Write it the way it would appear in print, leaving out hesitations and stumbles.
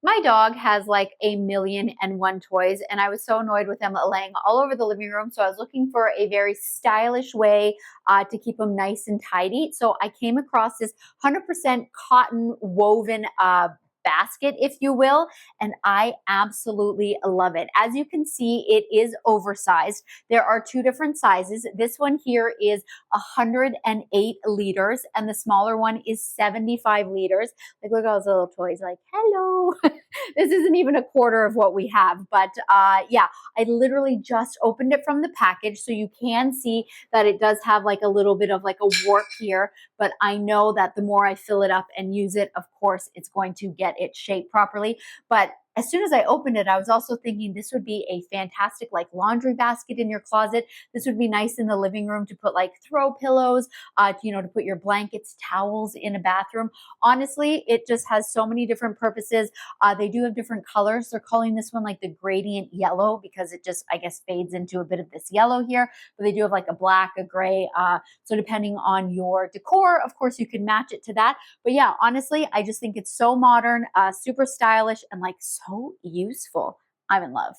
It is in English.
My dog has like a million and one toys, and I was so annoyed with him laying all over the living room. So I was looking for a very stylish way to keep him nice and tidy. So I came across this 100% cotton woven basket, if you will, and I absolutely love it. As you can see, it is oversized. There are two different sizes. This one here is 108 liters, and the smaller one is 75 liters. Like, look at all those little toys, like, hello. This isn't even a quarter of what we have, but yeah, I literally just opened it from the package, so you can see that it does have like a little bit of like a warp here, but I know that the more I fill it up and use it, of course, it's going to get its shape properly. But as soon as I opened it, I was also thinking this would be a fantastic like laundry basket in your closet. This would be nice in the living room to put like throw pillows, to put your blankets, towels in a bathroom. Honestly, it just has so many different purposes. They do have different colors. They're calling this one like the gradient yellow because it just, I guess, fades into a bit of this yellow here. But they do have like a black, a gray. So depending on your decor, of course, you can match it to that. But yeah, honestly, I just think it's so modern, super stylish, and like so useful. I'm in love.